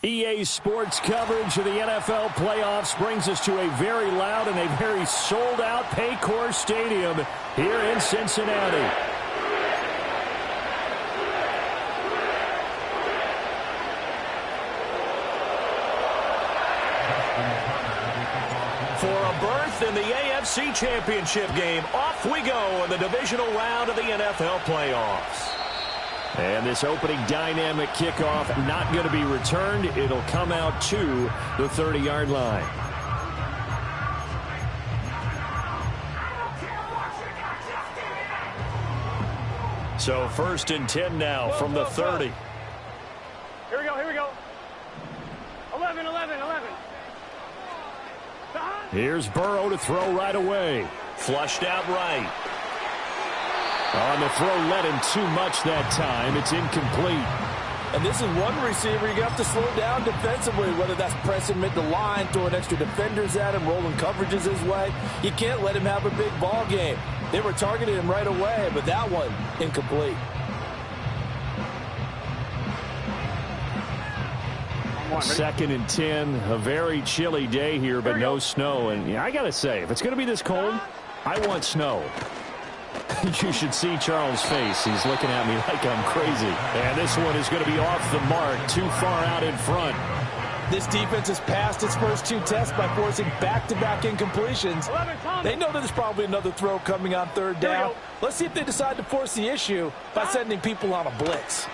EA Sports coverage of the NFL playoffs brings us to a very loud and a very sold-out Paycor Stadium here in Cincinnati. For a berth in the AFC Championship game, off we go in the divisional round of the NFL playoffs. And this opening dynamic kickoff not going to be returned. It'll come out to the 30-yard line. So 1st and 10 now from the 30. Here we go, here we go. 11. Here's Burrow to throw right away. Flushed out right. On the throw, led him too much that time. It's incomplete. And this is one receiver you have to slow down defensively, whether that's pressing mid the line, throwing extra defenders at him, rolling coverages his way. You can't let him have a big ball game. They were targeting him right away, but that one, incomplete. Second and 10, a very chilly day here, but no snow. And yeah, I got to say, if it's going to be this cold, I want snow. You should see Charles' face. He's looking at me like I'm crazy. And this one is going to be off the mark, too far out in front. This defense has passed its first 2 tests by forcing back-to-back incompletions. They know that there's probably another throw coming on 3rd down. Let's see if they decide to force the issue by sending people on a blitz.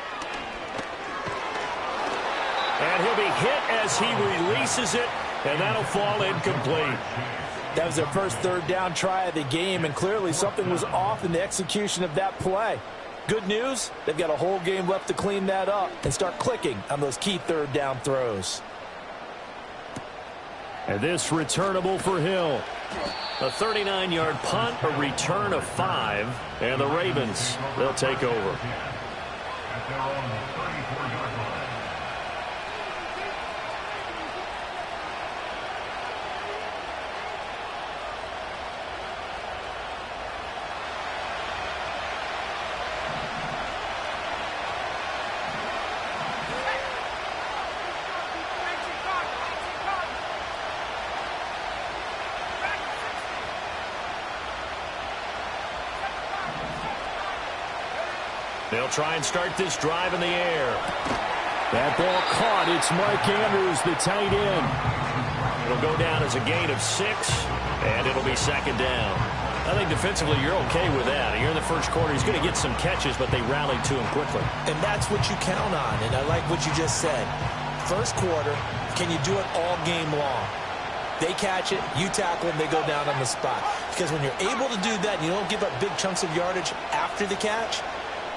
And he'll be hit as he releases it, and that'll fall incomplete. That was their first 3rd down try of the game, and clearly something was off in the execution of that play. Good news, they've got a whole game left to clean that up and start clicking on those key 3rd down throws. And this returnable for Hill. A 39-yard punt, a return of 5, and the Ravens, they'll take over. They'll try and start this drive in the air. That ball caught. It's Mark Andrews, the tight end. It'll go down as a gain of 6, and it'll be 2nd down. I think defensively you're okay with that. You're in the first quarter. He's going to get some catches, but they rallied to him quickly. And that's what you count on, and I like what you just said. First quarter, can you do it all game long? They catch it, you tackle them, they go down on the spot. Because when you're able to do that and you don't give up big chunks of yardage after the catch,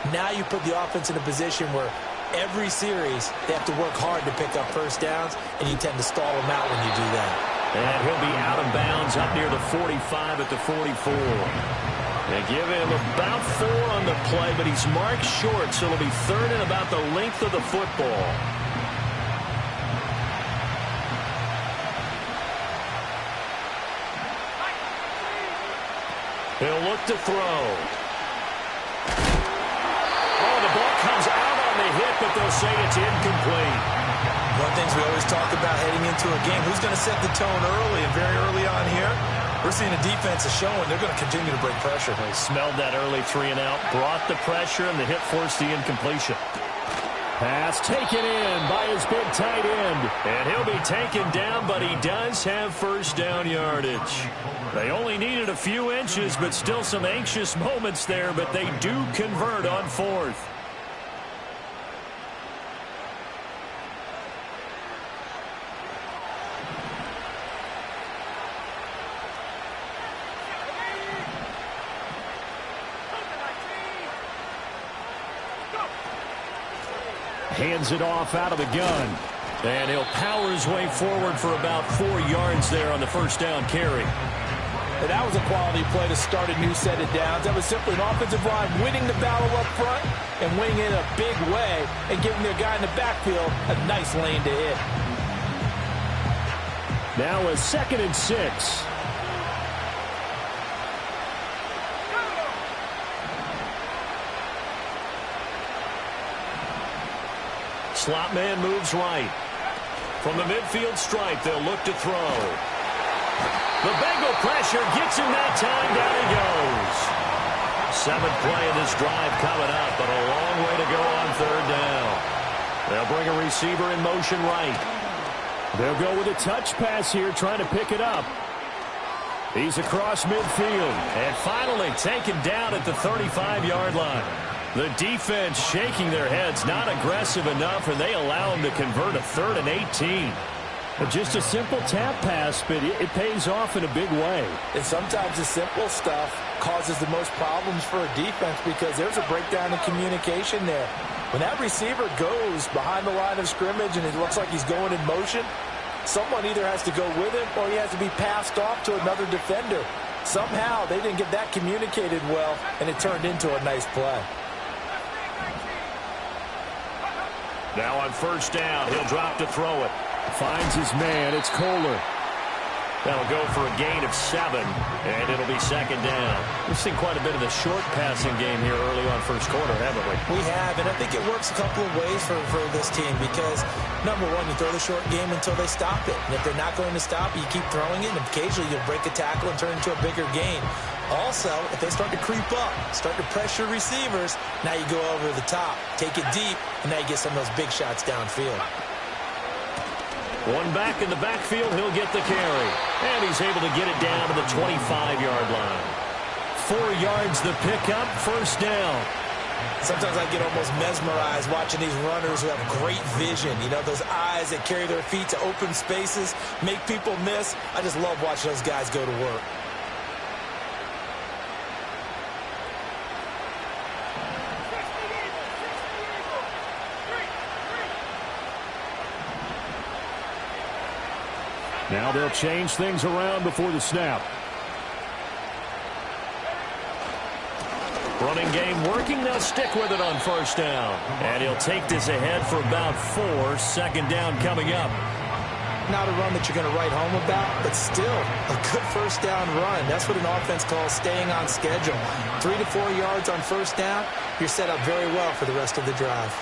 now you put the offense in a position where every series they have to work hard to pick up first downs, and you tend to stall them out when you do that. And he'll be out of bounds up near the 45 at the 44. They give him about 4 on the play, but he's marked short, so it'll be 3rd and about the length of the football. He'll look to throw. The ball comes out on the hit, but they'll say it's incomplete. One of the things we always talk about heading into a game, who's going to set the tone early and very early on here? We're seeing a defense is showing they're going to continue to bring pressure. They smelled that early 3 and out, brought the pressure, and the hit forced the incompletion. Pass taken in by his big tight end. And he'll be taken down, but he does have first down yardage. They only needed a few inches, but still some anxious moments there, but they do convert on 4th. Hands it off out of the gun. And he'll power his way forward for about 4 yards there on the first down carry. And that was a quality play to start a new set of downs. That was simply an offensive line winning the battle up front and winning it in a big way and giving their guy in the backfield a nice lane to hit. Now a 2nd and 6. Slot man moves right. From the midfield stripe, they'll look to throw. The Bengal pressure gets him that time. Down he goes. 7th play of this drive coming up, but a long way to go on 3rd down. They'll bring a receiver in motion right. They'll go with a touch pass here, trying to pick it up. He's across midfield. And finally taken down at the 35-yard line. The defense shaking their heads, not aggressive enough, and they allow him to convert a 3rd and 18. Just a simple tap pass, but it pays off in a big way. And sometimes the simple stuff causes the most problems for a defense because there's a breakdown in communication there. When that receiver goes behind the line of scrimmage and it looks like he's going in motion, someone either has to go with him or he has to be passed off to another defender. Somehow they didn't get that communicated well, and it turned into a nice play. Now on first down, he'll drop to throw it. Finds his man. It's Kohler. That'll go for a gain of 7, and it'll be 2nd down. We've seen quite a bit of the short passing game here early on first quarter, haven't we? We have, and I think it works a couple of ways for this team because, number one, you throw the short game until they stop it. And if they're not going to stop it, you keep throwing it, and occasionally you'll break a tackle and turn it into a bigger gain. Also, if they start to creep up, start to pressure receivers, now you go over the top, take it deep, and now you get some of those big shots downfield. One back in the backfield, he'll get the carry. And he's able to get it down to the 25-yard line. 4 yards the pickup, first down. Sometimes I get almost mesmerized watching these runners who have great vision. You know, those eyes that carry their feet to open spaces, make people miss. I just love watching those guys go to work. Now they'll change things around before the snap. Running game working. They'll stick with it on first down. And he'll take this ahead for about 4. 2nd down coming up. Not a run that you're going to write home about, but still a good first down run. That's what an offense calls staying on schedule. 3 to 4 yards on first down. You're set up very well for the rest of the drive.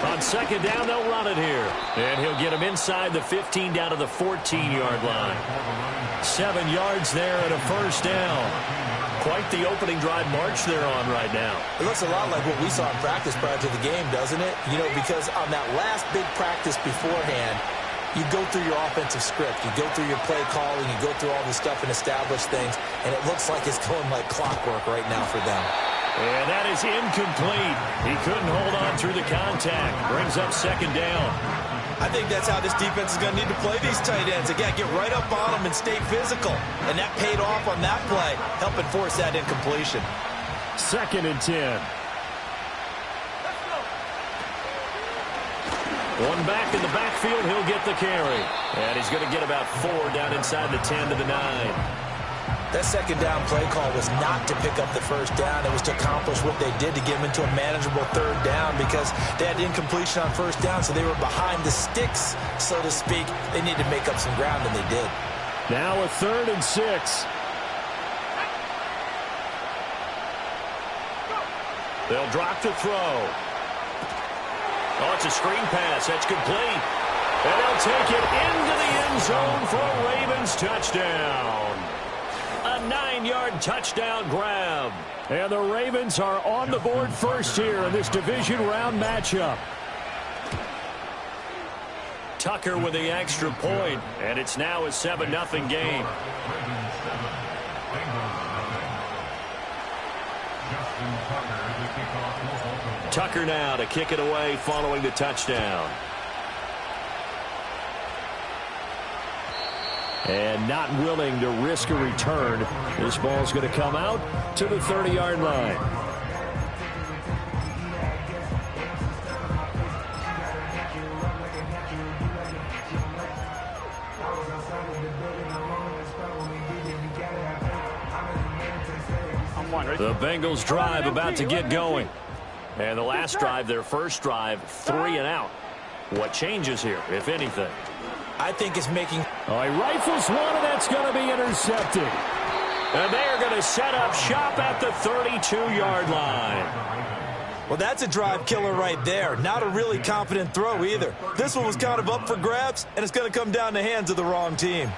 On 2nd down, they'll run it here. And he'll get him inside the 15 down to the 14-yard line. 7 yards there and a first down. Quite the opening drive march they're on right now. It looks a lot like what we saw in practice prior to the game, doesn't it? You know, because on that last big practice beforehand, you go through your offensive script. You go through your play calling. You go through all this stuff and establish things. And it looks like it's going like clockwork right now for them. And that is incomplete. He couldn't hold on through the contact. Brings up 2nd down. I think that's how this defense is going to need to play these tight ends. Again, get right up on them and stay physical. And that paid off on that play, helping force that incompletion. 2nd and 10. One back in the backfield, he'll get the carry. And he's going to get about 4 down inside the 10 to the 9. That 2nd down play call was not to pick up the first down. It was to accomplish what they did to get them into a manageable 3rd down because they had incompletion on first down, so they were behind the sticks, so to speak. They needed to make up some ground, and they did. Now a 3rd and 6. They'll drop to throw. Oh, it's a screen pass. That's complete. And they'll take it into the end zone for a Ravens touchdown. A 9-yard touchdown grab. And the Ravens are on the board first here in this division round matchup. Tucker with the extra point, and it's now a 7-0 game. Tucker now to kick it away following the touchdown. And not willing to risk a return. This ball's going to come out to the 30-yard line. The Bengals drive about to get going. And the last drive, their first drive, 3 and out. What changes here, if anything? I think it's making... Oh, he rifles one, and that's going to be intercepted. And they are going to set up shop at the 32-yard line. Well, that's a drive killer right there. Not a really confident throw either. This one was kind of up for grabs, and it's going to come down the hands of the wrong team.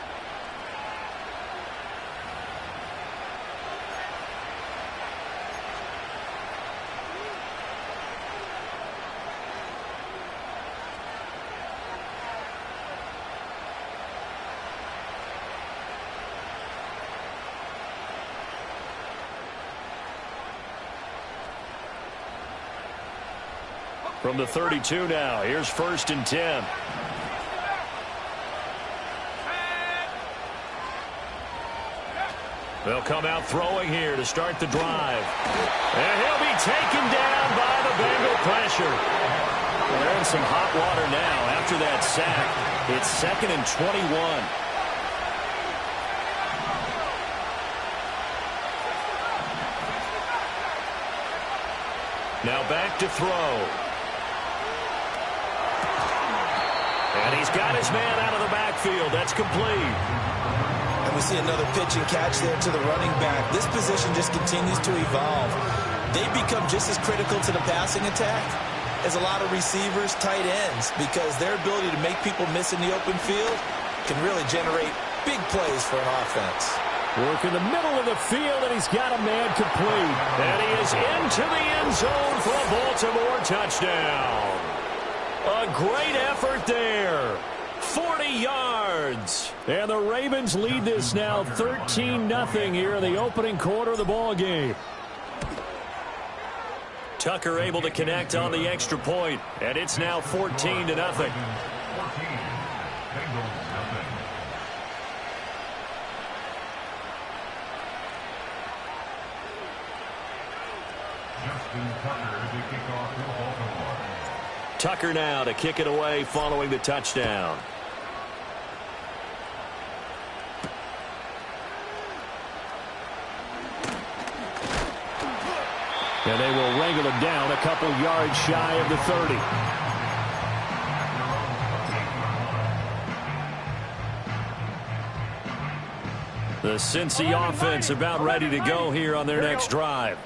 From the 32 now, here's 1st and 10. They'll come out throwing here to start the drive. And he'll be taken down by the Bengal pressure. Well, they're in some hot water now after that sack. It's 2nd and 21. Now back to throw. And he's got his man out of the backfield. That's complete. And we see another pitch and catch there to the running back. This position just continues to evolve. They become just as critical to the passing attack as a lot of receivers, tight ends, because their ability to make people miss in the open field can really generate big plays for an offense. Work in the middle of the field, and he's got a man complete. And he is into the end zone for a Baltimore touchdown. A great effort there. 40 yards. And the Ravens lead this now 13-0 here in the opening quarter of the ball game. Tucker able to connect on the extra point, and it's now 14-0. Tucker now to kick it away following the touchdown. And they will wrangle him down a couple yards shy of the 30. The Cincy offense about ready to go here on their next drive.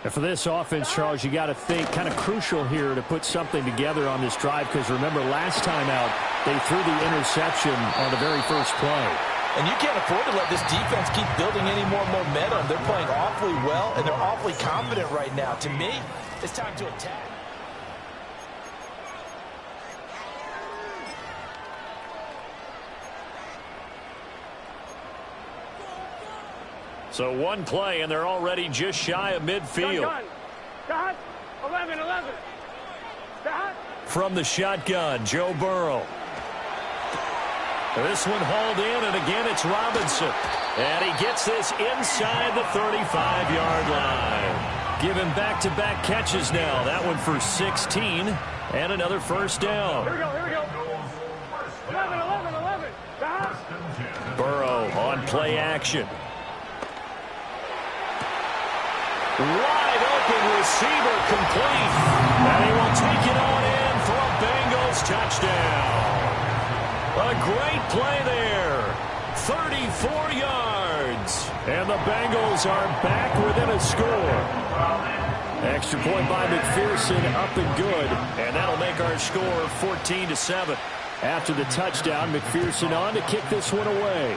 And for this offense, Charles, you got to think kind of crucial here to put something together on this drive, because remember last time out they threw the interception on the very first play. And you can't afford to let this defense keep building any more momentum. They're playing awfully well, and they're awfully confident right now. To me, it's time to attack. So one play, and they're already just shy of midfield. Got 11. From the shotgun, Joe Burrow. This one hauled in, and again it's Robinson. And he gets this inside the 35-yard line. Given back-to-back catches now. That one for 16, and another first down. Here we go. 11. Burrow on play action. Wide open receiver complete. And he will take it on in for a Bengals touchdown. A great play there. 34 yards. And the Bengals are back within a score. Extra point by McPherson, up and good. And that'll make our score 14-7. After the touchdown, McPherson on to kick this one away.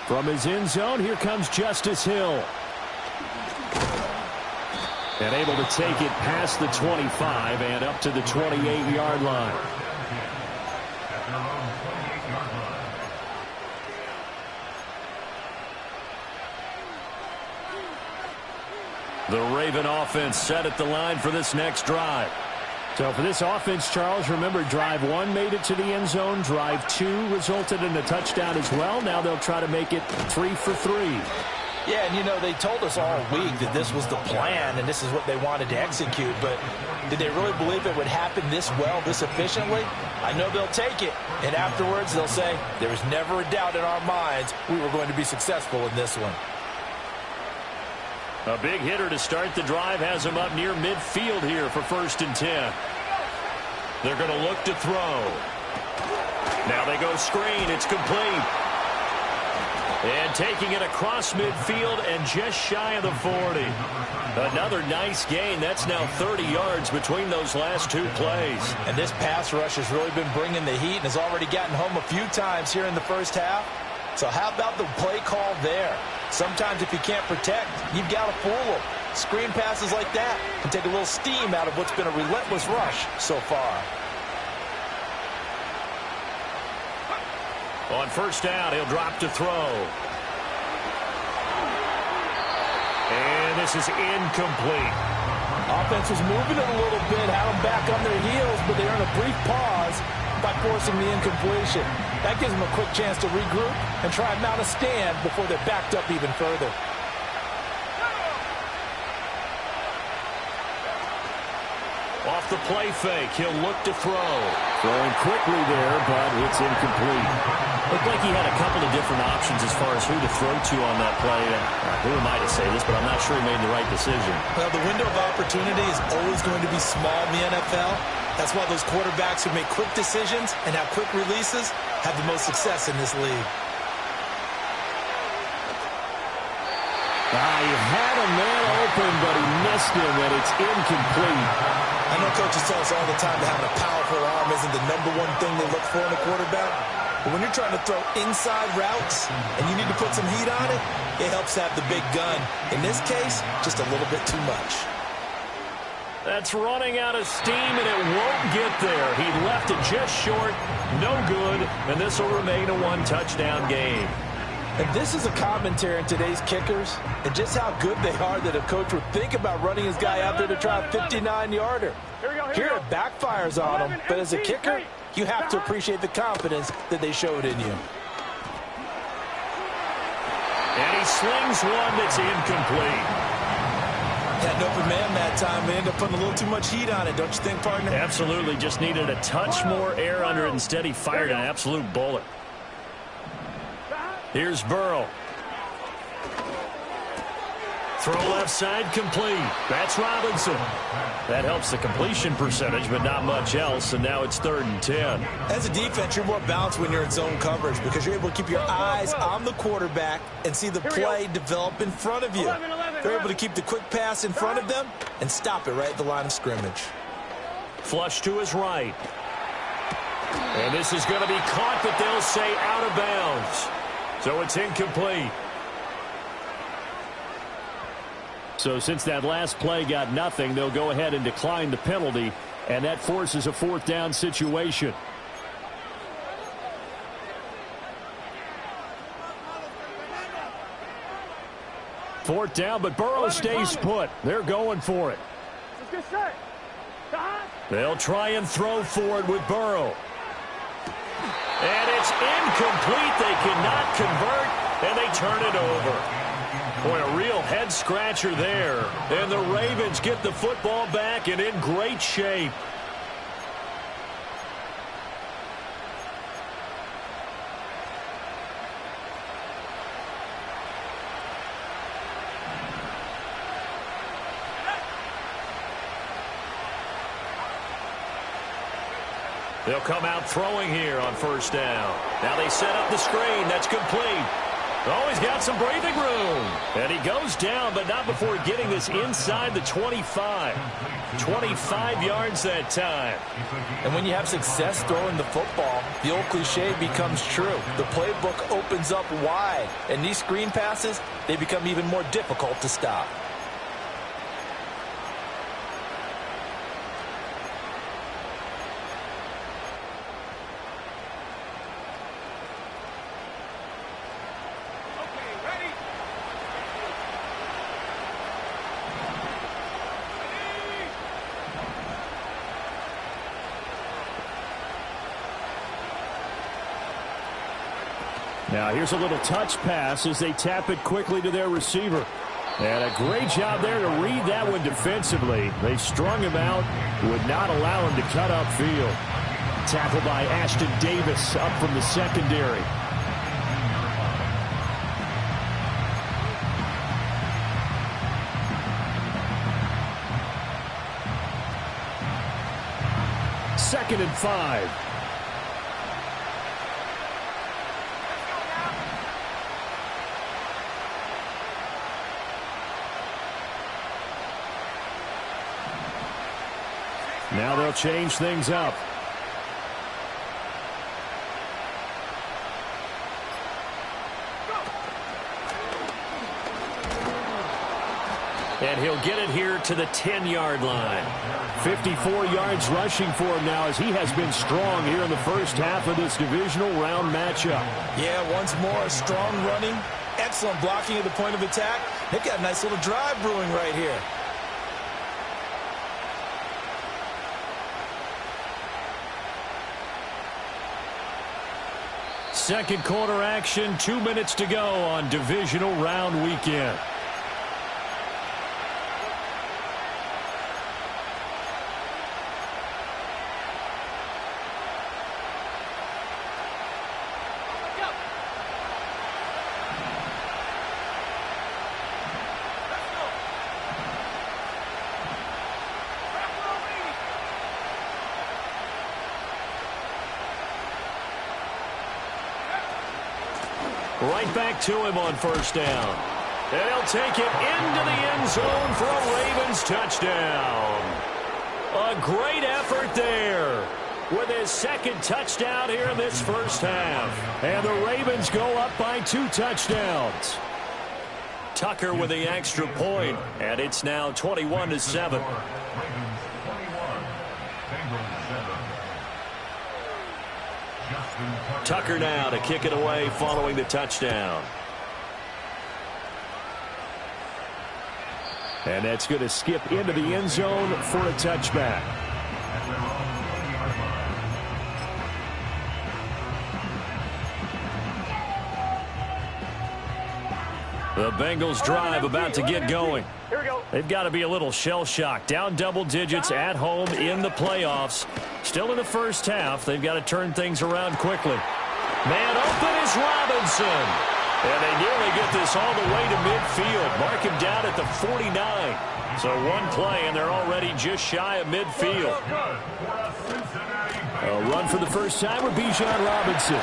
From his end zone, here comes Justice Hill. And able to take it past the 25 and up to the 28-yard line. The Raven offense set at the line for this next drive. So for this offense, Charles, remember drive 1 made it to the end zone. Drive 2 resulted in a touchdown as well. Now they'll try to make it 3 for 3. Yeah, and you know, they told us all week that this was the plan and this is what they wanted to execute, but did they really believe it would happen this well, this efficiently? I know they'll take it, and afterwards they'll say, there was never a doubt in our minds we were going to be successful in this one. A big hitter to start the drive has him up near midfield here for 1st and 10. They're going to look to throw. Now they go screen. It's complete. And taking it across midfield and just shy of the 40. Another nice gain. That's now 30 yards between those last 2 plays. And this pass rush has really been bringing the heat and has already gotten home a few times here in the first half. So how about the play call there? Sometimes if you can't protect, you've got to fool them. Screen passes like that can take a little steam out of what's been a relentless rush so far. On 1st down, he'll drop to throw. And this is incomplete. Offense was moving it a little bit, had them back on their heels, but they earn a brief pause by forcing the incompletion. That gives them a quick chance to regroup and try and mount a stand before they're backed up even further. Off the play fake, he'll look to throw. Throwing quickly there, but it's incomplete. Looked like he had a couple of different options as far as who to throw to on that play. Who am I to say this, but I'm not sure he made the right decision. Well, the window of opportunity is always going to be small in the NFL. That's why those quarterbacks who make quick decisions and have quick releases have the most success in this league. He had a man open, but he missed him, and it's incomplete. I know coaches tell us all the time that having a powerful arm isn't the #1 thing they look for in a quarterback. But when you're trying to throw inside routes and you need to put some heat on it, it helps to have the big gun. In this case, just a little bit too much. That's running out of steam, and it won't get there. He left it just short, no good, and this will remain a 1-touchdown game. And this is a commentary on today's kickers and just how good they are that a coach would think about running his guy out there to try a 59-yarder. Here it backfires on him, but as a kicker, you have to appreciate the confidence that they showed in you. And he slings one that's incomplete. Had an open man that time. They end up putting a little too much heat on it, don't you think, partner? Absolutely. Just needed a touch more air under it. Instead, he fired an absolute bullet. Here's Burrow. Throw left side complete. That's Robinson. That helps the completion percentage, but not much else, and now it's 3rd and 10. As a defense, you're more balanced when you're in zone coverage because you're able to keep your eyes on the quarterback and see the play develop in front of you. They're able to keep the quick pass in front of them and stop it right at the line of scrimmage. Flush to his right. And this is going to be caught, but they'll say out of bounds. So it's incomplete. So since that last play got nothing, they'll go ahead and decline the penalty, and that forces a 4th down situation. Fourth down, but Burrow stays put. They're going for it. They'll try and throw for it with Burrow. And it's incomplete. They cannot convert, and they turn it over. Boy, a real head-scratcher there. And the Ravens get the football back and in great shape. They'll come out throwing here on 1st down. Now they set up the screen. That's complete. Oh, he's got some breathing room. And he goes down, but not before getting this inside the 25. 25 yards that time. And when you have success throwing the football, the old cliche becomes true. The playbook opens up wide. And these screen passes, they become even more difficult to stop. Now here's a little touch pass as they tap it quickly to their receiver. And a great job there to read that one defensively. They strung him out, would not allow him to cut upfield. Tackled by Ashton Davis up from the secondary. Second and 5. Now they'll change things up. And he'll get it here to the 10-yard line. 54 yards rushing for him now as he has been strong here in the first half of this divisional round matchup. Yeah, once more, strong running, excellent blocking at the point of attack. They've got a nice little drive brewing right here. Second quarter action, 2 minutes to go on divisional round weekend. Right back to him on first down. And he'll take it into the end zone for a Ravens touchdown. A great effort there with his second touchdown here in this first half. And the Ravens go up by 2 touchdowns. Tucker with the extra point, and it's now 21-7. Tucker now to kick it away following the touchdown. And that's going to skip into the end zone for a touchback. The Bengals drive about to get going. Here we go. They've got to be a little shell-shocked. Down double digits at home in the playoffs. Still in the first half. They've got to turn things around quickly. Man open is Robinson. And they nearly get this all the way to midfield. Mark him down at the 49. So one play, and they're already just shy of midfield. A run for the first time with Bijan Robinson.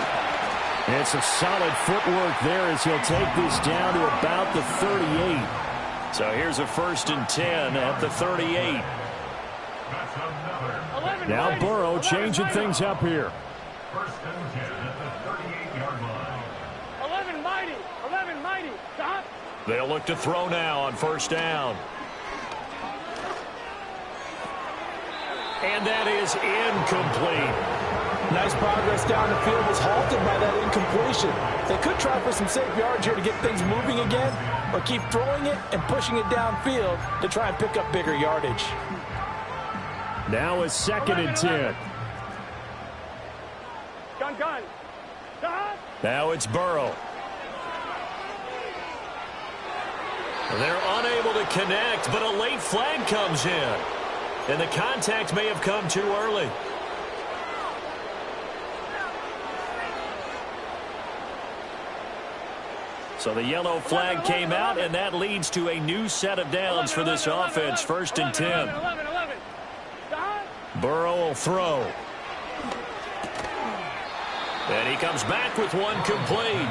It's a solid footwork there as he'll take this down to about the 38. So here's a 1st and 10 at the 38. Now Burrow changing things up here. 1st and 10 at the 38-yard line. 11 mighty. 11 mighty. Stop. They'll look to throw now on first down. And that is incomplete. Nice progress down the field was halted by that incompletion. They could try for some safe yards here to get things moving again, or keep throwing it and pushing it downfield to try and pick up bigger yardage. Now a 2nd and 10. Gun. Stop. Now it's Burrow. They're unable to connect, but a late flag comes in. And the contact may have come too early. So the yellow flag came out, and that leads to a new set of downs for this offense. 1st and 10. 11. Stop. Burrow will throw. And he comes back with one complete.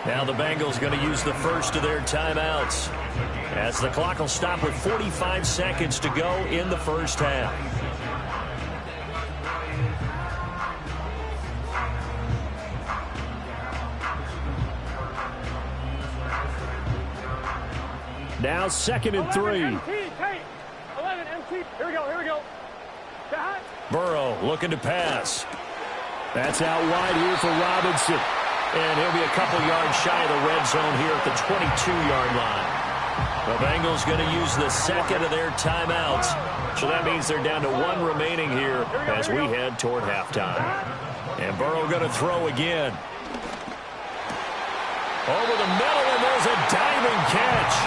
Now the Bengals going to use the first of their timeouts, as the clock will stop with 45 seconds to go in the first half. Now 2nd and 3. 11 MT. Here we go. Burrow looking to pass. That's out wide here for Robinson. And he'll be a couple yards shy of the red zone here at the 22-yard line. The Bengals going to use the second of their timeouts. So that means they're down to one remaining here as we head toward halftime. And Burrow going to throw again. Over the middle, and there's a diving catch.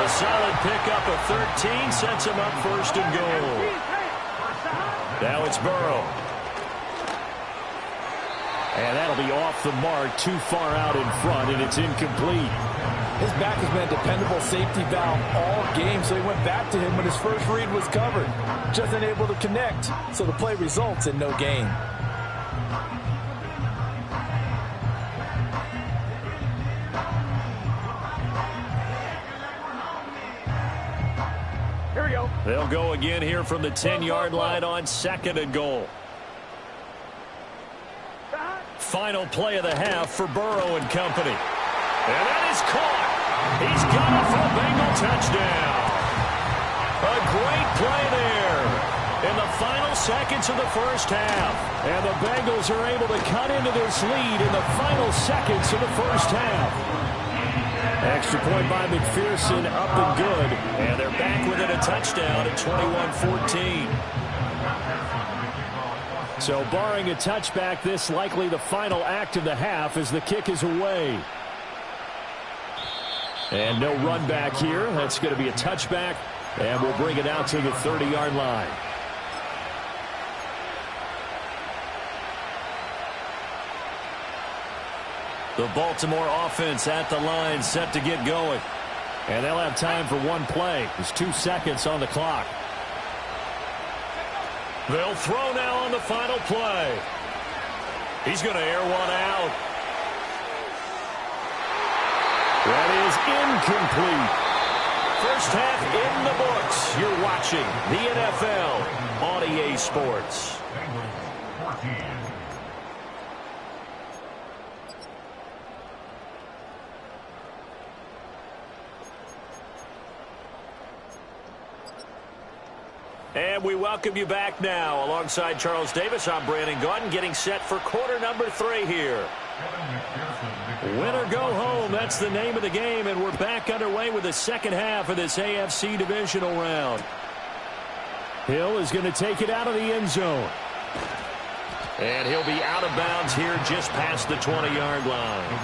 A solid pickup of 13 sets him up first and goal. Now it's Burrow. And that'll be off the mark, too far out in front, and it's incomplete. His back has been a dependable safety valve all game, so he went back to him when his first read was covered. Just unable to connect, so the play results in no gain. Here we go. They'll go again here from the 10-yard line on 2nd and goal. Final play of the half for Burrow and company. And that is caught. He's got it for a Bengal touchdown. A great play there in the final seconds of the first half. And the Bengals are able to cut into this lead in the final seconds of the first half. Extra point by McPherson, up and good. And they're back within a touchdown at 21-14. So barring a touchback, this likely the final act of the half as the kick is away. And no run back here. That's going to be a touchback, and we'll bring it out to the 30-yard line. The Baltimore offense at the line, set to get going. And they'll have time for one play. There's 2 seconds on the clock. They'll throw now on the final play. He's going to air one out. That is incomplete. First half in the books. You're watching the NFL on EA Sports. And we welcome you back now. Alongside Charles Davis, I'm Brandon Gaudin, getting set for quarter number 3 here. Win or go home, that's the name of the game, and we're back underway with the second half of this AFC divisional round. Hill is going to take it out of the end zone. And he'll be out of bounds here just past the 20-yard line.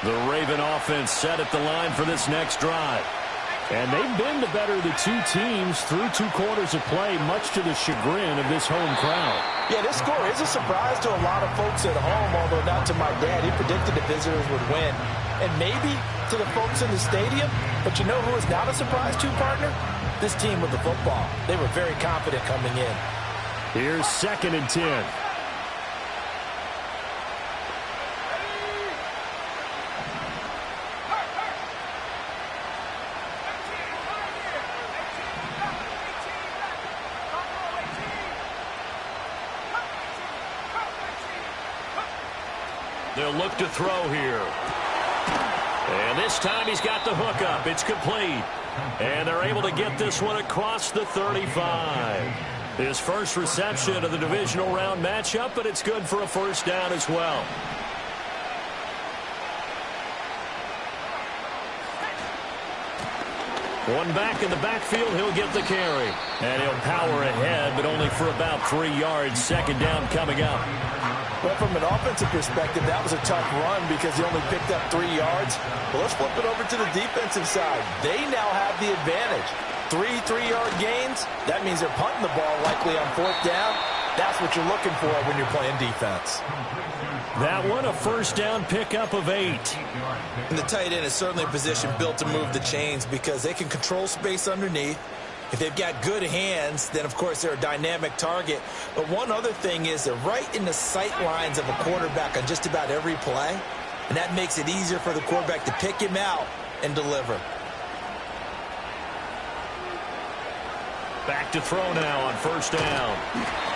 The Raven offense set at the line for this next drive. And they've been the better of the two teams through 2 quarters of play, much to the chagrin of this home crowd. Yeah, this score is a surprise to a lot of folks at home, although not to my dad. He predicted the visitors would win. And maybe to the folks in the stadium. But you know who is not a surprise to, partner? This team with the football. They were very confident coming in. Here's 2nd and 10. They'll look to throw here. And this time he's got the hook up. It's complete. And they're able to get this one across the 35. His first reception of the divisional round matchup, but it's good for a first down as well. One back in the backfield, he'll get the carry. And he'll power ahead, but only for about 3 yards. Second down coming up. Well, from an offensive perspective, that was a tough run because he only picked up 3 yards. Well, let's flip it over to the defensive side. They now have the advantage. 3 3-yard gains. That means they're punting the ball likely on 4th down. That's what you're looking for when you're playing defense. That one, a first down pickup of 8. And the tight end is certainly a position built to move the chains because they can control space underneath. If they've got good hands, then, of course, they're a dynamic target. But one other thing is they're right in the sight lines of a quarterback on just about every play, and that makes it easier for the quarterback to pick him out and deliver. Back to throw now on first down.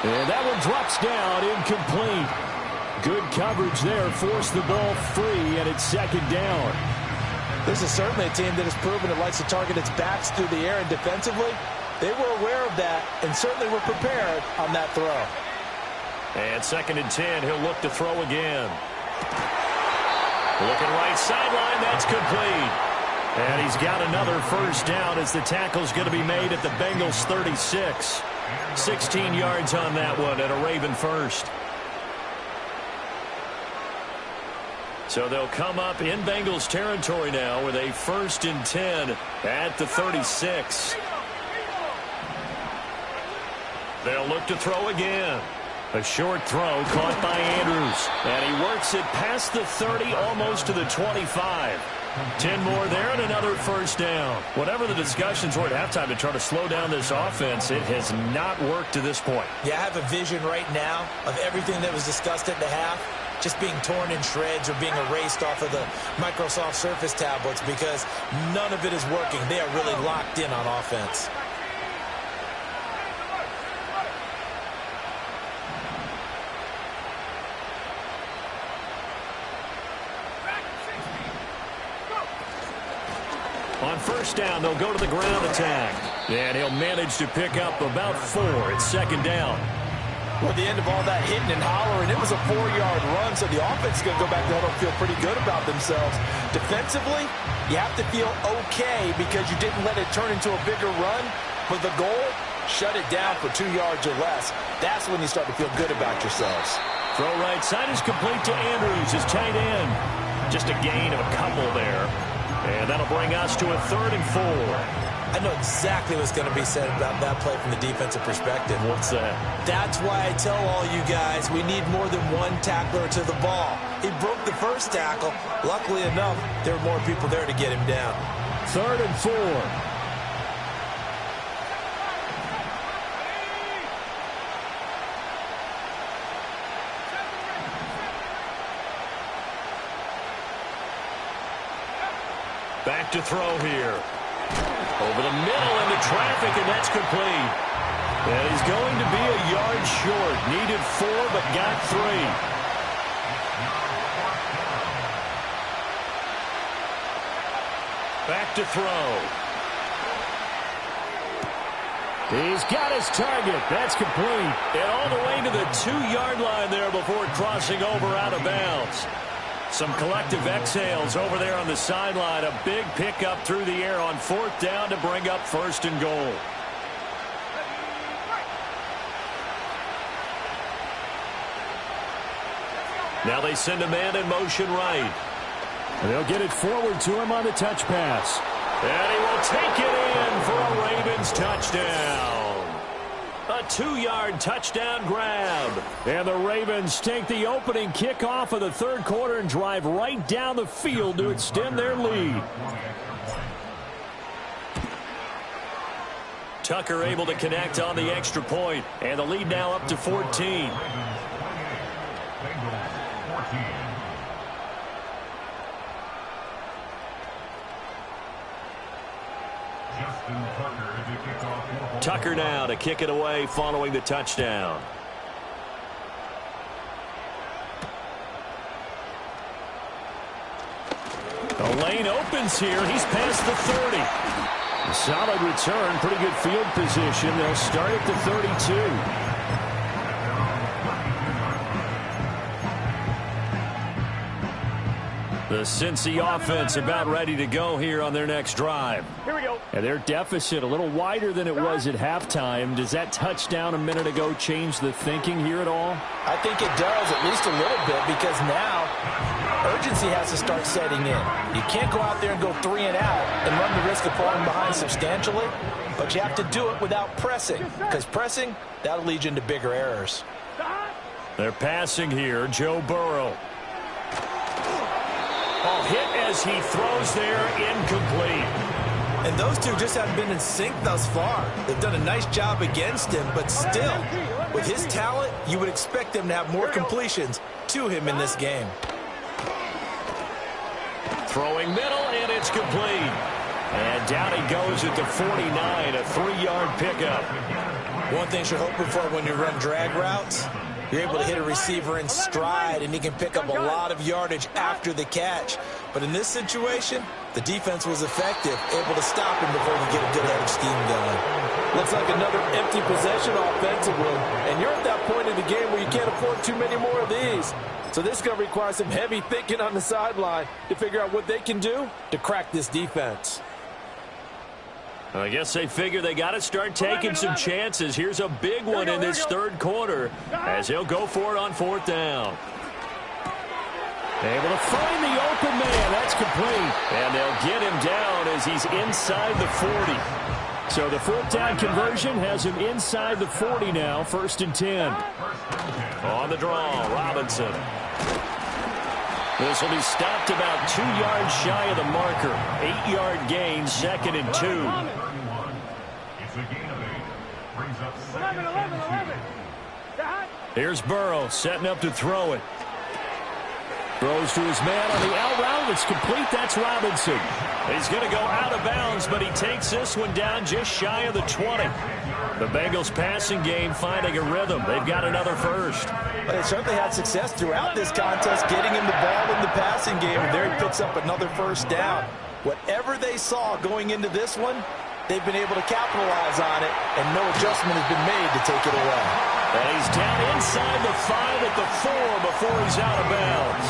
And that one drops down, incomplete. Good coverage there, forced the ball free, and it's second down. This is certainly a team that has proven it likes to target its backs through the air, and defensively, they were aware of that and certainly were prepared on that throw. And second and 10, he'll look to throw again. Looking right sideline, that's complete. And he's got another first down as the tackle's going to be made at the Bengals 36. 16 yards on that one and a Raven first. So they'll come up in Bengals territory now with a first and 10 at the 36. They'll look to throw again. A short throw caught by Andrews. And he works it past the 30, almost to the 25. 10 more there and another first down. Whatever the discussions were at halftime to try to slow down this offense, it has not worked to this point. Yeah, I have a vision right now of everything that was discussed at the half just being torn in shreds or being erased off of the Microsoft Surface tablets because none of it is working. They are really locked in on offense. On first down, they'll go to the ground attack. And he'll manage to pick up about 4. It's second down. Well, the end of all that hitting and hollering, it was a 4-yard run, so the offense is going to go back to huddle and feel pretty good about themselves. Defensively, you have to feel okay because you didn't let it turn into a bigger run. But the goal, shut it down for 2 yards or less. That's when you start to feel good about yourselves. Throw right side is complete to Andrews, his tight end. Just a gain of a couple there. And that'll bring us to a 3rd and 4. I know exactly what's going to be said about that play from the defensive perspective. What's that? That's why I tell all you guys we need more than one tackler to the ball. He broke the first tackle. Luckily enough, there were more people there to get him down. 3rd and 4. Back to throw here. Over the middle into traffic, and that's complete. And he's going to be a yard short. Needed 4, but got 3. Back to throw. He's got his target. That's complete. And all the way to the 2-yard line there before crossing over out of bounds. Some collective exhales over there on the sideline. A big pickup through the air on 4th down to bring up 1st and goal. Now they send a man in motion right. They'll get it forward to him on the touch pass. And he will take it in for a Ravens touchdown. A 2-yard touchdown grab. And the Ravens take the opening kickoff of the 3rd quarter and drive right down the field to extend their lead. Tucker able to connect on the extra point. And the lead now up to 14. Tucker now to kick it away following the touchdown. The lane opens here. He's past the 30. A solid return, pretty good field position. They'll start at the 32. The Cincy offense about ready to go here on their next drive. Here we go. And their deficit a little wider than it was at halftime. Does that touchdown a minute ago change the thinking here at all? I think it does, at least a little bit, because now urgency has to start setting in. You can't go out there and go 3 and out and run the risk of falling behind substantially, but you have to do it without pressing, because pressing, that'll lead you into bigger errors. They're passing here. Joe Burrow. Oh, hit as he throws there, incomplete. And those two just haven't been in sync thus far. They've done a nice job against him, but still, with his talent, you would expect them to have more completions to him in this game. Throwing middle, and it's complete. And down he goes at the 49, a 3-yard pickup. One thing you're hoping for when you run drag routes, you're able to hit a receiver in stride, and he can pick up a lot of yardage after the catch. But in this situation, the defense was effective, able to stop him before he could get a good head of steam going. Looks like another empty possession offensively, and you're at that point in the game where you can't afford too many more of these. So this is going to require some heavy thinking on the sideline to figure out what they can do to crack this defense. I guess they figure they got to start taking some chances. Here's a big one in this third quarter as he'll go for it on 4th down. Able to find the open man. That's complete. And they'll get him down as he's inside the 40. So the 4th down conversion has him inside the 40 now, 1st and 10. On the draw, Robinson. This will be stopped about 2 yards shy of the marker. 8-yard gain, 2nd and 2. It's a gain of 8. Brings up 2nd and 2. Here's Burrow setting up to throw it. Throws to his man on the out route. It's complete. That's Robinson. He's going to go out of bounds, but he takes this one down just shy of the 20. The Bengals passing game finding a rhythm. They've got another first. But they certainly had success throughout this contest getting him the ball in the passing game, and there he picks up another 1st down. Whatever they saw going into this one, they've been able to capitalize on it, and no adjustment has been made to take it away. And he's down inside the 5 at the 4 before he's out of bounds.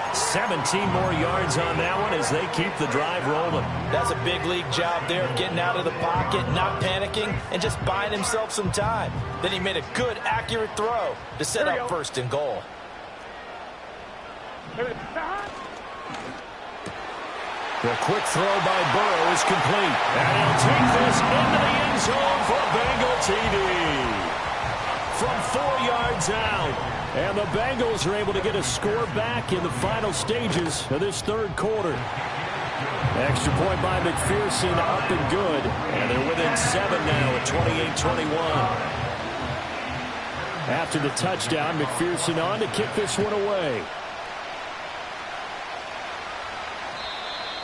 17 more yards on that one as they keep the drive rolling. That's a big league job there of getting out of the pocket, not panicking, and just buying himself some time. Then he made a good, accurate throw to set up 1st and goal. The quick throw by Burrow is complete. And he'll take this into the end zone for a Bengal TD. From 4 yards out. And the Bengals are able to get a score back in the final stages of this third quarter. Extra point by McPherson, up and good. And they're within 7 now at 28-21. After the touchdown, McPherson on to kick this one away.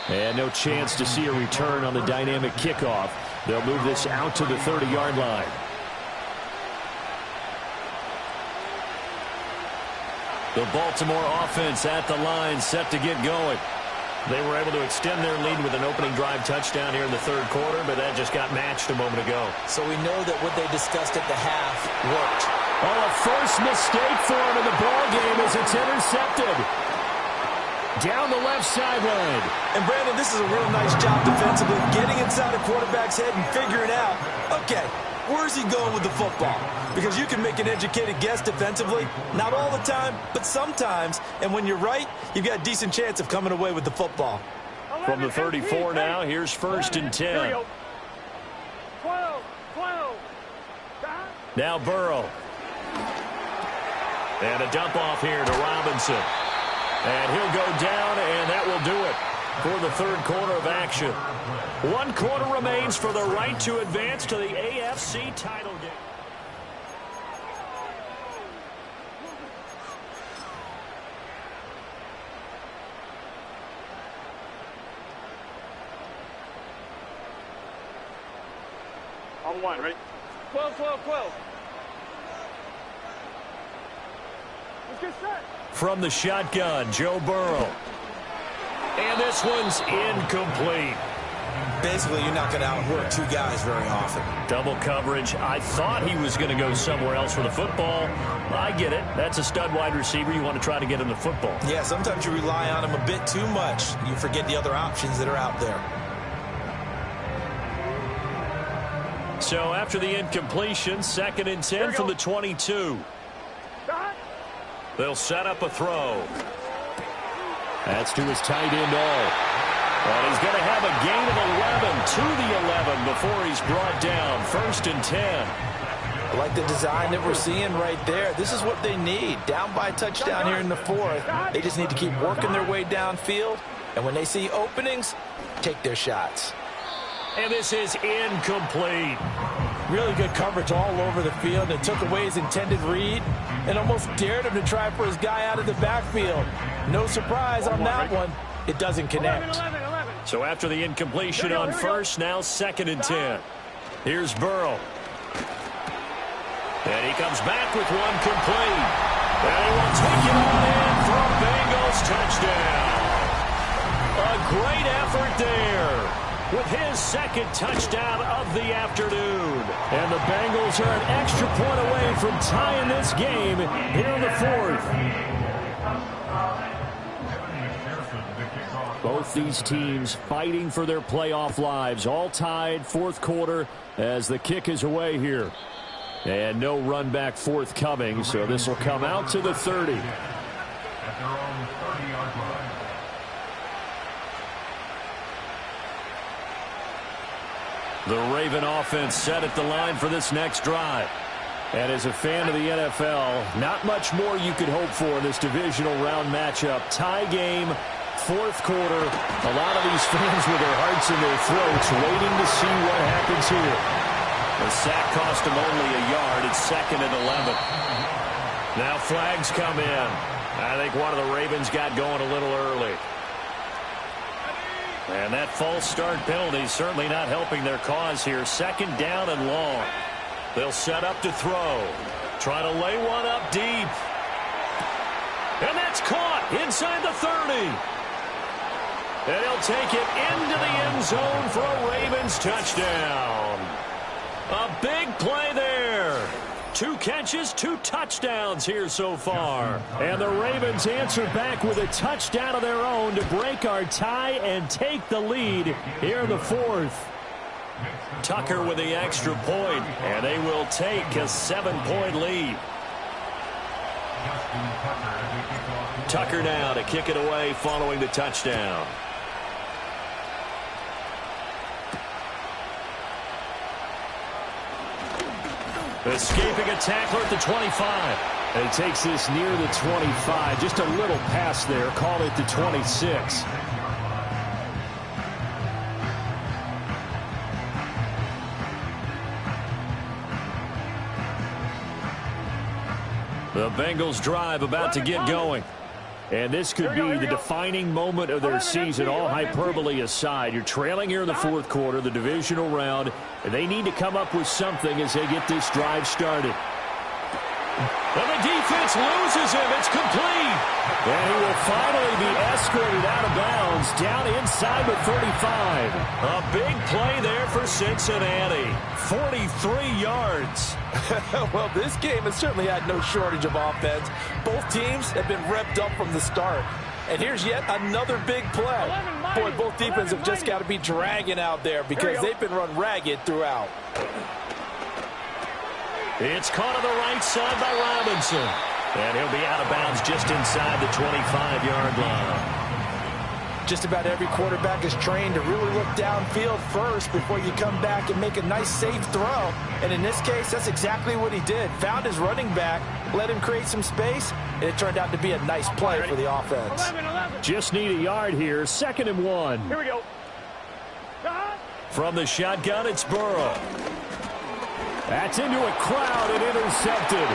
And no chance to see a return on the dynamic kickoff. They'll move this out to the 30-yard line. The Baltimore offense at the line, set to get going. They were able to extend their lead with an opening drive touchdown here in the third quarter, but that just got matched a moment ago. So we know that what they discussed at the half worked. Oh, a first mistake for him in the ball game as it's intercepted. Down the left sideline. And Brandon, this is a real nice job defensively, getting inside a quarterback's head and figuring out, okay, where's he going with the football? Because you can make an educated guess defensively, not all the time, but sometimes. And when you're right, you've got a decent chance of coming away with the football. From the 34 now, here's 1st and 10. 12. Now Burrow. And a dump off here to Robinson. And he'll go down, and that will do it for the third quarter of action. 1 quarter remains for the right to advance to the AFC title game. On 1, ready? 12. Let's get set. From the shotgun, Joe Burrow. And this one's incomplete. Basically, you're not going to outwork 2 guys very often. Double coverage. I thought he was going to go somewhere else with the football. I get it. That's a stud wide receiver. You want to try to get him the football. Yeah, sometimes you rely on him a bit too much. You forget the other options that are out there. So after the incompletion, 2nd and 10 from the 22. They'll set up a throw. That's to his tight end all. And he's going to have a gain of 11 to the 11 before he's brought down. 1st and 10. I like the design that we're seeing right there. This is what they need. Down by a touchdown here in the 4th. They just need to keep working their way downfield. And when they see openings, take their shots. And this is incomplete. Really good coverage all over the field. It took away his intended read and almost dared him to try for his guy out of the backfield. No surprise on that one. It doesn't connect. So after the incompletion on first, now 2nd and 10. Here's Burrow. And he comes back with one complete. And he will take it on in for a Bengals touchdown. A great effort there with his 2nd touchdown of the afternoon. And the Bengals are an extra point away from tying this game here in the 4th. Both these teams fighting for their playoff lives, all tied 4th quarter as the kick is away here. And no run back forthcoming, so this will come out to the 30. At their own 30-yard line. The Raven offense set at the line for this next drive. And as a fan of the NFL, not much more you could hope for in this divisional round matchup. Tie game, 4th quarter. A lot of these fans with their hearts in their throats waiting to see what happens here. The sack cost him only a yard. It's 2nd and 11. Now flags come in. I think one of the Ravens got going a little early. And that false start penalty is certainly not helping their cause here. 2nd down and long. They'll set up to throw. Try to lay one up deep. And that's caught inside the 30. And he'll take it into the end zone for a Ravens touchdown. A big play there. 2 catches, 2 touchdowns here so far. And the Ravens answer back with a touchdown of their own to break our tie and take the lead here in the 4th. Tucker with the extra point, and they will take a 7-point lead. Tucker now to kick it away following the touchdown. Escaping a tackler at the 25. And he takes this near the 25. Just a little pass there. Called it the 26. The Bengals drive about to get going. And this could be the defining moment of their season, all hyperbole aside. You're trailing here in the 4th quarter, the divisional round, and they need to come up with something as they get this drive started. And the defense loses him. It's complete. And he will finally be escorted out of bounds down inside the 35. A big play there for Cincinnati. 43 yards. Well, this game has certainly had no shortage of offense. Both teams have been revved up from the start. And here's yet another big play. Boy, both defenses have just got to be dragging out there because they've been run ragged throughout. It's caught on the right side by Robinson. And he'll be out of bounds just inside the 25-yard line. Just about every quarterback is trained to really look downfield first before you come back and make a nice, safe throw. And in this case, that's exactly what he did. Found his running back, let him create some space, and it turned out to be a nice play for the offense. 11. Just need a yard here. 2nd and 1. Here we go. From the shotgun, it's Burrow. That's into a crowd and intercepted.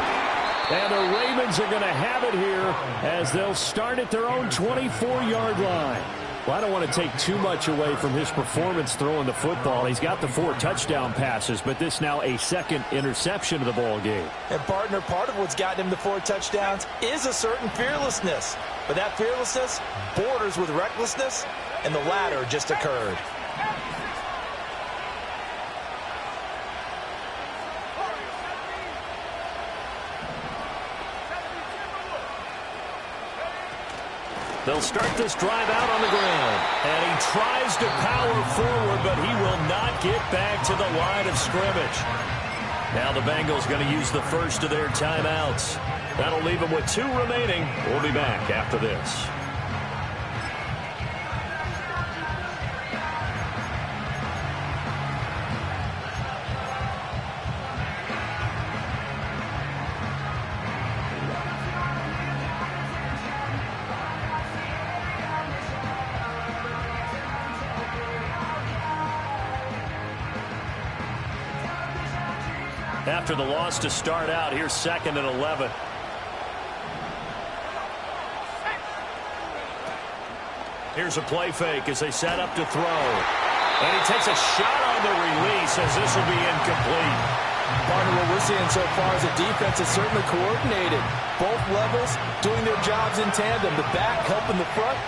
And the Ravens are going to have it here as they'll start at their own 24-yard line. Well, I don't want to take too much away from his performance throwing the football. He's got the 4 touchdown passes, but this now a 2nd interception of the ball game. And partner, part of what's gotten him the 4 touchdowns is a certain fearlessness. But that fearlessness borders with recklessness, and the latter just occurred. They'll start this drive out on the ground. And he tries to power forward, but he will not get back to the line of scrimmage. Now the Bengals going to use the first of their timeouts. That'll leave them with 2 remaining. We'll be back after this. after the loss to start out. Here's 2nd and 11. Here's a play fake as they set up to throw. And he takes a shot on the release as this will be incomplete. Partner, what we're seeing so far is the defense is certainly coordinated. Both levels doing their jobs in tandem. The back helping the front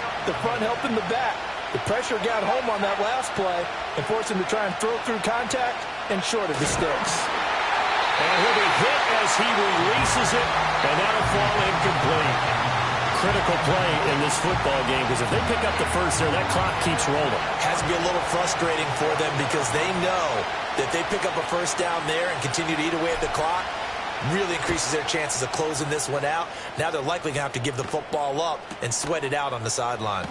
helping the back. The pressure got home on that last play and forced him to try and throw through contact and short of the sticks. And he'll be hit as he releases it, and that'll fall incomplete. Critical play in this football game, because if they pick up the first there, that clock keeps rolling. Has to be a little frustrating for them because they know that they pick up a first down there and continue to eat away at the clock, really increases their chances of closing this one out. Now they're likely going to have to give the football up and sweat it out on the sideline.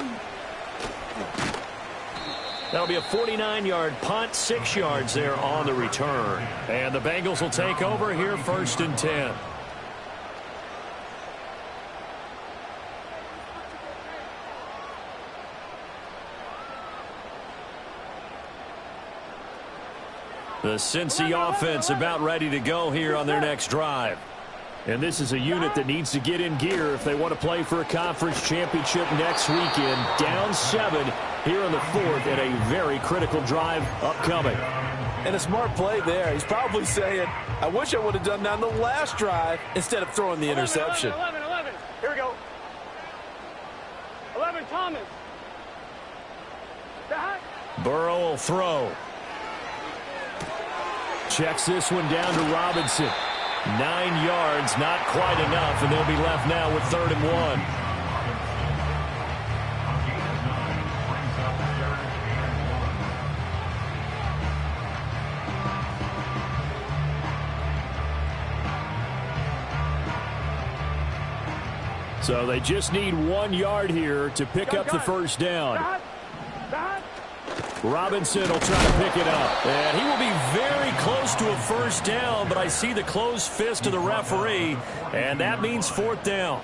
That'll be a 49-yard punt, 6 yards there on the return. And the Bengals will take over here, 1st and 10. The Cincy offense about ready to go here on their next drive. And this is a unit that needs to get in gear if they want to play for a conference championship next weekend. Down 7 here in the 4th and a very critical drive upcoming. And a smart play there. He's probably saying, I wish I would have done that on the last drive instead of throwing the interception. 11. Here we go. 11, Thomas. Burrow will throw. Checks this one down to Robinson. 9 yards, not quite enough, and they'll be left now with 3rd and 1. So they just need 1 yard here to pick up the first down. Robinson will try to pick it up. And he will be very close to a first down, but I see the closed fist of the referee, and that means 4th down.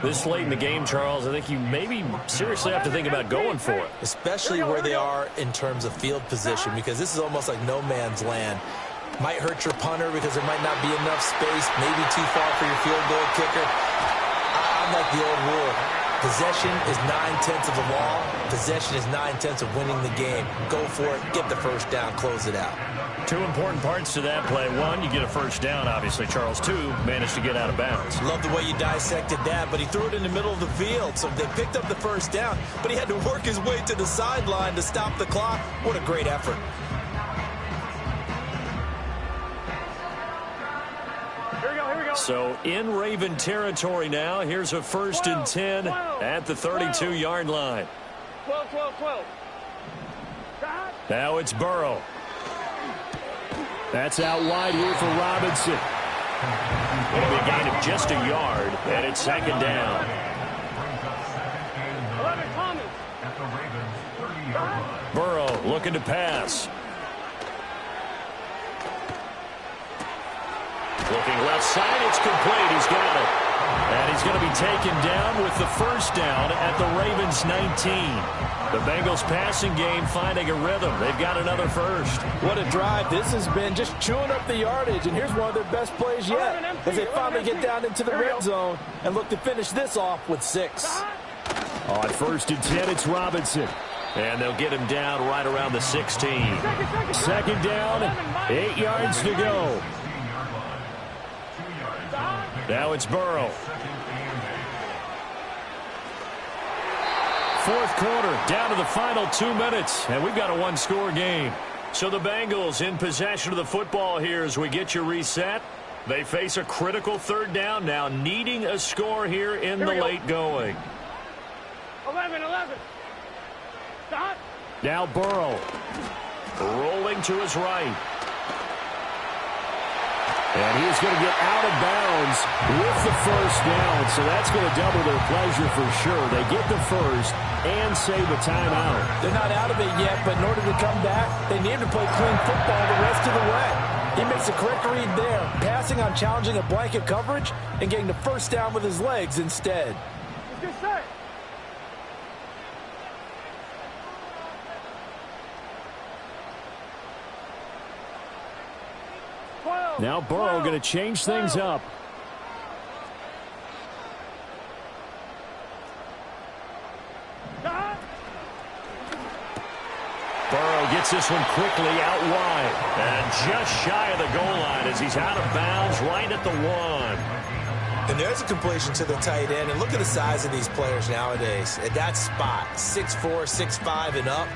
This late in the game, Charles, I think you maybe seriously have to think about going for it. Especially where they are in terms of field position, because this is almost like no man's land. Might hurt your punter because there might not be enough space, maybe too far for your field goal kicker. I'm like the old rule. Possession is 9/10 of the law. Possession is 9/10 of winning the game. Go for it. Get the first down. Close it out. 2 important parts to that play. 1, you get a first down, obviously. Charles, 2, managed to get out of bounds. Love the way you dissected that, but he threw it in the middle of the field. So they picked up the first down, but he had to work his way to the sideline to stop the clock. What a great effort. So in Raven territory now. Here's a 1st and 10 at the 32-yard line. 12. Now it's Burrow. That's out wide here for Robinson. It'll be a gain of just a yard, and it's 2nd down. 11, Thomas. Burrow looking to pass. Looking left side, it's complete. He's got it. And he's going to be taken down with the first down at the Ravens' 19. The Bengals passing game finding a rhythm. They've got another first. What a drive. This has been just chewing up the yardage, and here's one of their best plays yet as they finally get down into the red zone and look to finish this off with 6. On 1st and 10, it's Robinson. And they'll get him down right around the 16. 2nd down, 8 yards to go. Now it's Burrow. 4th quarter, down to the final 2 minutes, and we've got a 1-score game. So the Bengals in possession of the football here as we get you reset. They face a critical 3rd down now, needing a score here in the late going. 11. Stop. Now Burrow rolling to his right. And he's going to get out of bounds with the first down, so that's going to double their pleasure for sure. They get the first and save a timeout. They're not out of it yet, but in order to come back, they need to play clean football the rest of the way. He makes a correct read there, passing on challenging a blanket coverage and getting the first down with his legs instead. Good set. Now Burrow going to change things up. Burrow gets this one quickly out wide. And just shy of the goal line as he's out of bounds right at the 1. And there's a completion to the tight end. And look at the size of these players nowadays. At that spot, 6'4", 6'5", and up.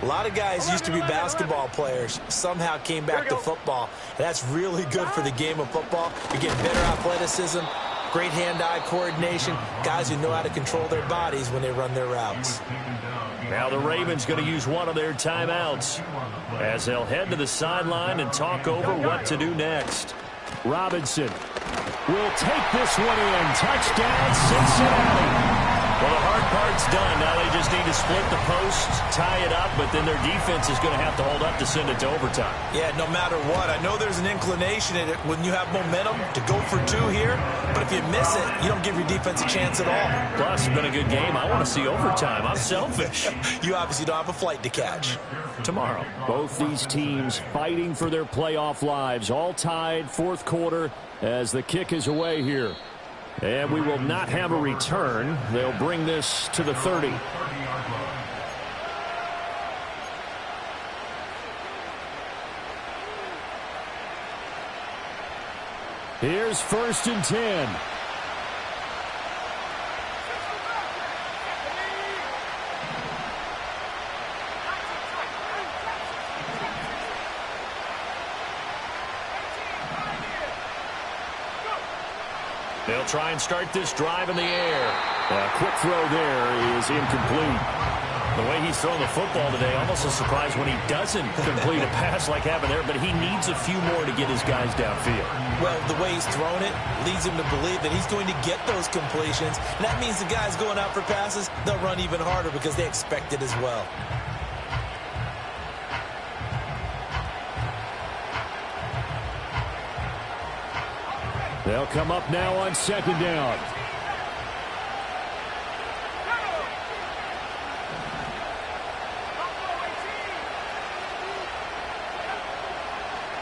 A lot of guys used to be basketball players, somehow came back to football. And that's really good for the game of football. You're getting better athleticism, great hand-eye coordination, guys who know how to control their bodies when they run their routes. Now the Ravens going to use one of their timeouts as they'll head to the sideline and talk over what to do next. Robinson will take this one in. Touchdown, Cincinnati. Well, the hard part's done. Now they just need to split the post, tie it up, but then their defense is going to have to hold up to send it to overtime. Yeah, no matter what. I know there's an inclination in it when you have momentum to go for 2 here, but if you miss it, you don't give your defense a chance at all. Plus, it's been a good game. I want to see overtime. I'm selfish. You obviously don't have a flight to catch. Tomorrow. Both these teams fighting for their playoff lives. All tied, fourth quarter, as the kick is away here. And we will not have a return. They'll bring this to the 30. Here's 1st and 10. They'll try and start this drive in the air. A quick throw there is incomplete. The way he's throwing the football today, almost a surprise when he doesn't complete a pass like happened there, but he needs a few more to get his guys downfield. Well, the way he's thrown it leads him to believe that he's going to get those completions. And that means the guys going out for passes, they'll run even harder because they expect it as well. They'll come up now on 2nd down.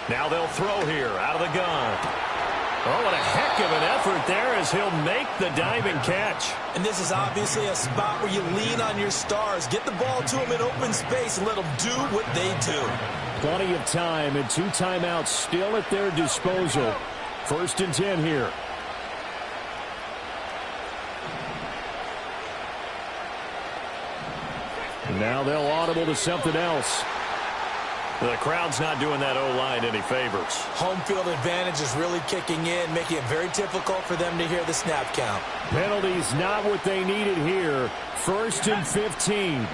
Now they'll throw here out of the gun. Oh, what a heck of an effort there as he'll make the diving catch. And this is obviously a spot where you lean on your stars. Get the ball to them in open space and let them do what they do. Plenty of time and 2 timeouts still at their disposal. 1st and 10 here. Now they'll audible to something else. The crowd's not doing that O-line any favors. Home field advantage is really kicking in, making it very difficult for them to hear the snap count. Penalties not what they needed here. 1st and 15.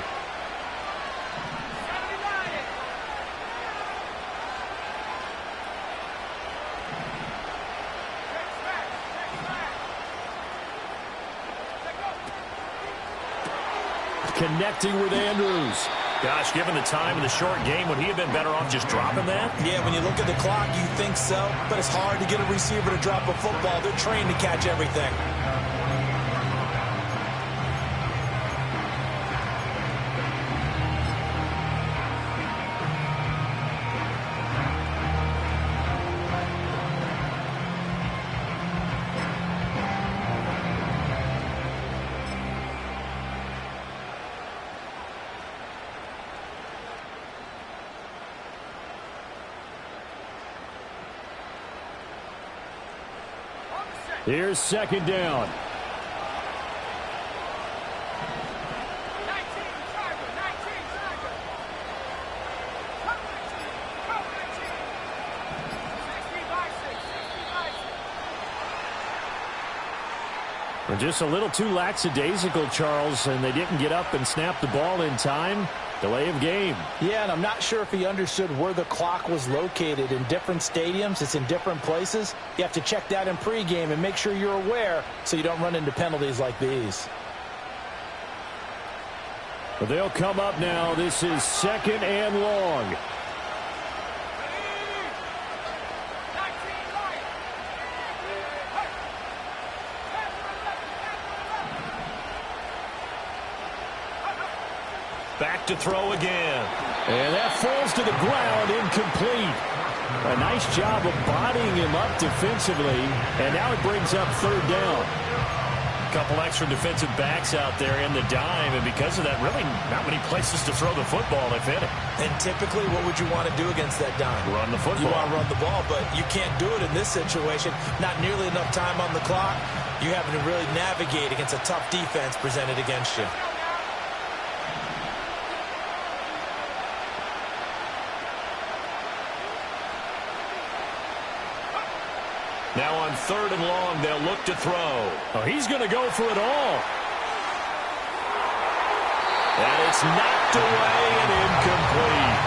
Connecting with Andrews. Gosh, given the time in the short game, would he have been better off just dropping that? Yeah, when you look at the clock, you think so, but it's hard to get a receiver to drop a football. They're trained to catch everything. Here's 2nd down. Just a little too lackadaisical, Charles, and they didn't get up and snap the ball in time. Delay of game. Yeah, and I'm not sure if he understood where the clock was located. In different stadiums, it's in different places. You have to check that in pregame and make sure you're aware so you don't run into penalties like these. But they'll come up now. This is 2nd and long. Back to throw again. And that falls to the ground, incomplete. A nice job of bodying him up defensively, and now it brings up third down. A couple extra defensive backs out there in the dime, and because of that, really not many places to throw the football, if any. And typically, what would you want to do against that dime? Run the football. You want to run the ball, but you can't do it in this situation. Not nearly enough time on the clock. You having to really navigate against a tough defense presented against you. Now on third and long, they'll look to throw. Oh, he's going to go for it all. And it's knocked away and incomplete.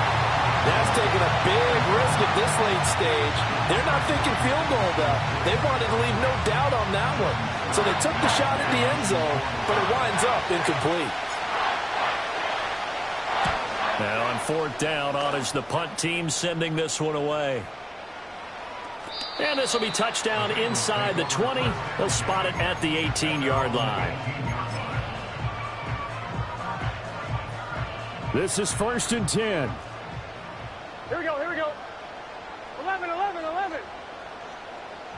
That's taking a big risk at this late stage. They're not thinking field goal, though. They wanted to leave no doubt on that one. So they took the shot at the end zone, but it winds up incomplete. Now on fourth down, on is the punt team sending this one away. And this will be touchdown inside the 20. They'll spot it at the 18-yard line. This is 1st and 10. Here we go, here we go. 11, 11, 11.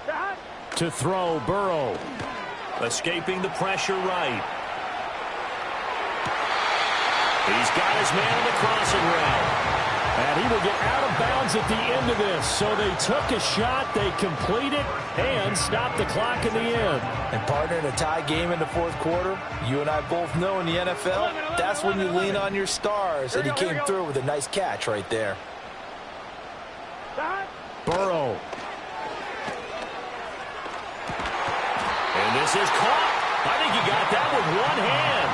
That. To throw, Burrow. Escaping the pressure right. He's got his man on the crossing route. And he will get out of bounds at the end of this. So they took a shot, they complete it, and stop the clock in the end. And partner, in a tie game in the fourth quarter, you and I both know in the NFL, that's when you lean on your stars. And he came through with a nice catch right there. Burrow. And this is caught. I think he got that with one hand.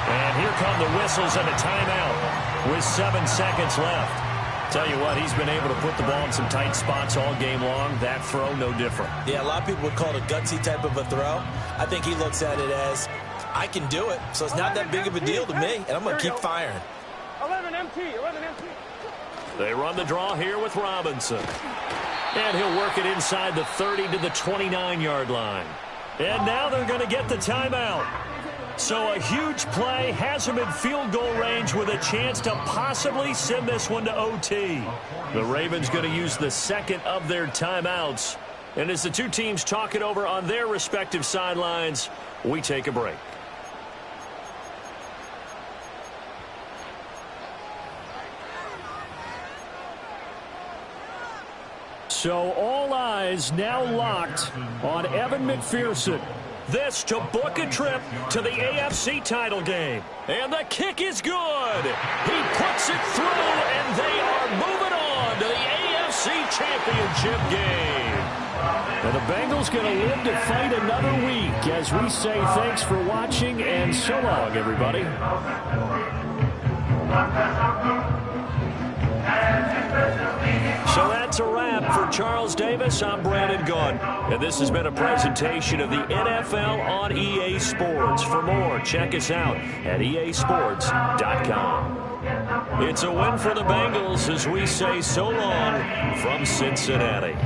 And here come the whistles and a timeout with 7 seconds left. Tell you what, he's been able to put the ball in some tight spots all game long. That throw, no different. Yeah, a lot of people would call it a gutsy type of a throw. I think he looks at it as, I can do it, so it's not that big of a deal to me, and I'm going to keep firing. 11 MT, 11 MT. They run the draw here with Robinson. And he'll work it inside the 30 to the 29-yard line. And now they're going to get the timeout. So a huge play has him in field goal range with a chance to possibly send this one to OT. The Ravens going to use the second of their timeouts. And as the two teams talk it over on their respective sidelines, we take a break. So all eyes now locked on Evan McPherson. This to book a trip to the AFC title game. And the kick is good. He puts it through, and they are moving on to the AFC Championship game. And the Bengals going to live to fight another week as we say thanks for watching and so long, everybody. So that's a wrap for Charles Davis. I'm Brandon Gaudin, and this has been a presentation of the NFL on EA Sports. For more, check us out at easports.com. It's a win for the Bengals as we say so long from Cincinnati.